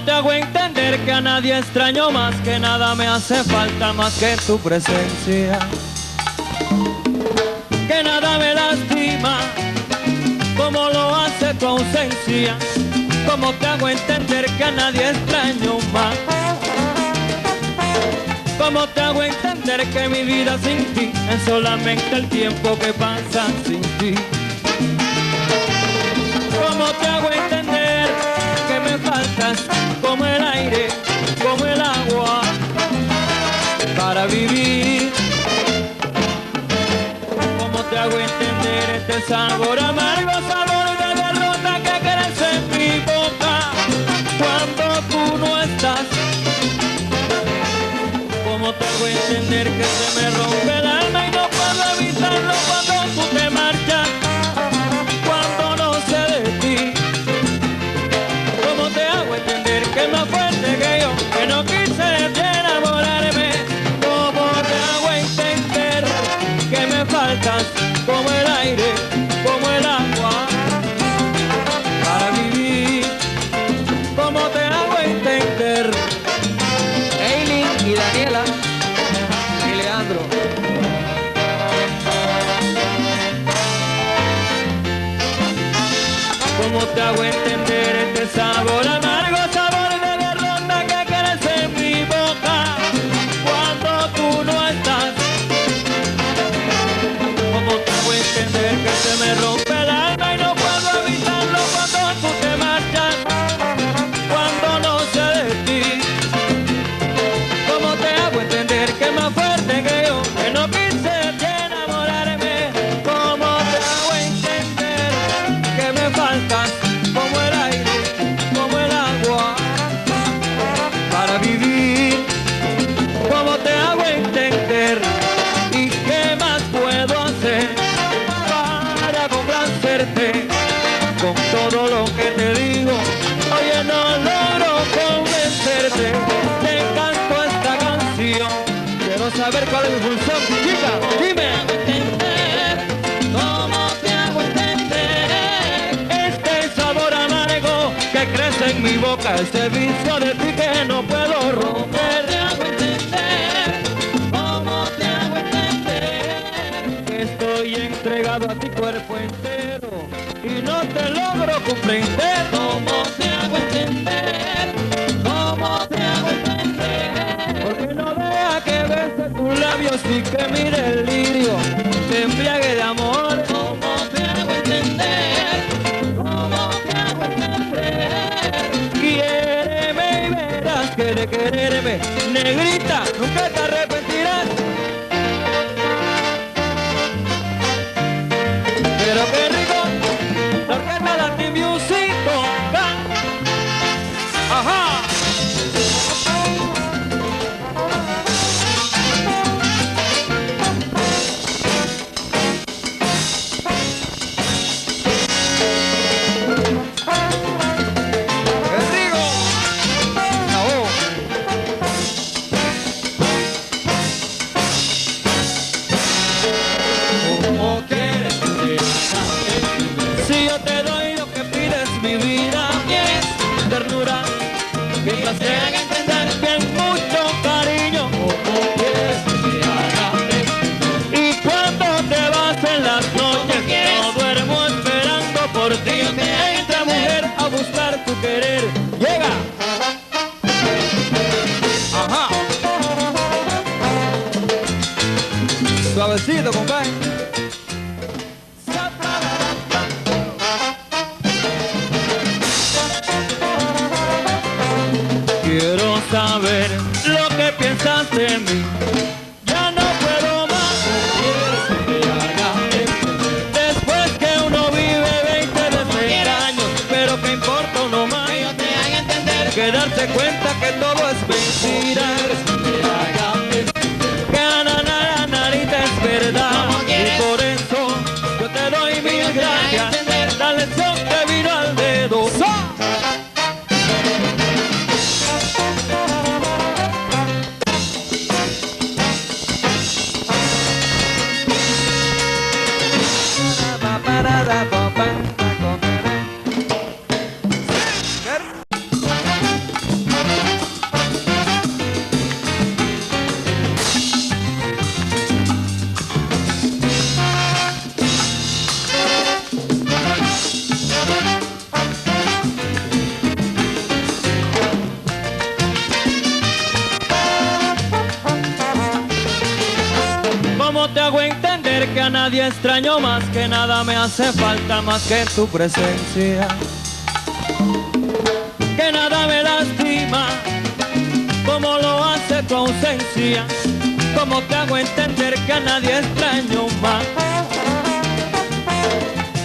te hago entender que a nadie extraño más, que nada me hace falta más que tu presencia? Que nada me lastima como lo hace tu ausencia. ¿Cómo te hago entender que a nadie extraño más? ¿Cómo te hago entender que mi vida sin ti es solamente el tiempo que pasa sin ti? ¿Cómo te hago entender que me faltas como el aire, como el agua para vivir? ¿Cómo te hago entender este sabor amargo, sabor de derrota que crece en mi boca cuando tú no estás? ¿Cómo te hago entender que se me rompe el alma y no puedo evitarlo cuando tú te marchas, cuando no sé de ti? ¿Cómo te hago entender que es más fuerte que yo, que no quise enamorarme? ¿Cómo te hago entender que me faltas como el aire, como el agua para vivir? ¿Cómo te hago entender? Eileen y Daniela y Leandro. ¿Cómo te hago entender este sabor amargo, sabor de derrota que crece en mi boca cuando tú no estás? ¿Cómo te hago entender que se me rompe el alma y no puedo evitarlo cuando tú te marchas, cuando no sé de ti? ¿Cómo te hago entender que es más fuerte que yo, que no quise enamorarme? ¿Cómo te hago entender que me faltas como el aire, como el agua para vivir? ¿Cómo te hago entender? ¿Y qué más puedo hacer para complacerte con todo lo que te digo? Oye, no logro convencerte. Te canto esta canción, quiero saber cuál es mi función. Chica, dime. ¿Cómo te hago entender este sabor amargo que crece en mi boca, ese vicio de ti que no puedo romper? ¿Te hago entender? ¿Cómo te hago entender que estoy entregado a ti cuerpo entero y no te logro comprender? ¿Cómo te hago entender? ¿Cómo te hago entender? Porque no deja que bese tus labios y que mire el lirio, te embriague de amor. ¿Cómo te hago entender? ¿Cómo te hago entender? Quiéreme y verás que de quererme, negrita, nunca te arrepentirás. Pero qué rico, la orquesta Latin Music toca. Ajá. Qué rico. Oh. ¿Cómo quieres que te haga? Si yo te doy lo que pides, mi vida, es ternura, mientras te haga entender que es mucho cariño. ¿Cómo quieres que te haga? Y cuando te vas en las noches, no duermo esperando por ti. Entra mujer a buscar tu querer. Llega. Ajá. Suavecito, compadre. Quiero saber lo que piensas de mí. Ya no puedo más. Después que uno vive 20 de años, pero que importa uno más que darse cuenta que todo es mentira. Que la narita es verdad. Y por eso yo te doy mil gracias. La lección que vino al dedo. nadie extraño más, que nada me hace falta más que tu presencia, que nada me lastima como lo hace tu ausencia. ¿Cómo te hago entender que a nadie extraño más?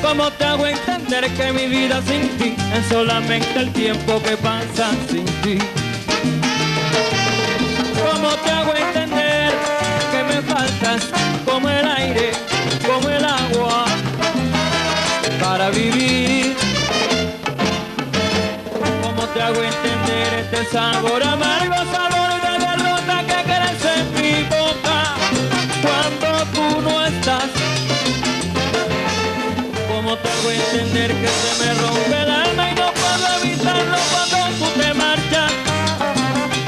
¿Cómo te hago entender que mi vida sin ti es solamente el tiempo que pasa sin ti? ¿Cómo te hago entender que me faltas como el aire, como el agua para vivir? ¿Cómo te hago entender este sabor amargo, sabor de derrota que crece en mi boca cuando tú no estás? ¿Cómo te hago entender que se me rompe el alma y no puedo evitarlo cuando tú te marchas,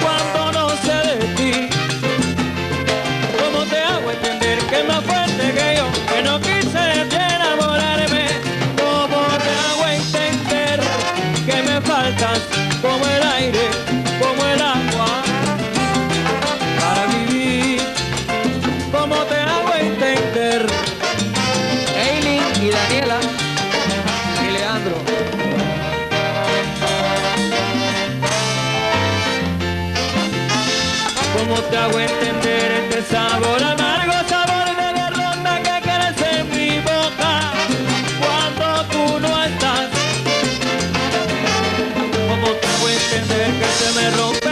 cuando no sé de ti? ¿Cómo te hago entender que es más fuerte que yo, que no quise de ti enamorarme? ¿Cómo te hago entender que me faltas como el aire, como el agua para vivir? ¿Cómo te hago entender? Eileen y Daniela y Leandro. ¿Cómo te hago entender este sabor amargo, sabor de derrota que crece en mi boca cuando tú no estás? ¿Cómo te hago entender que se me rompe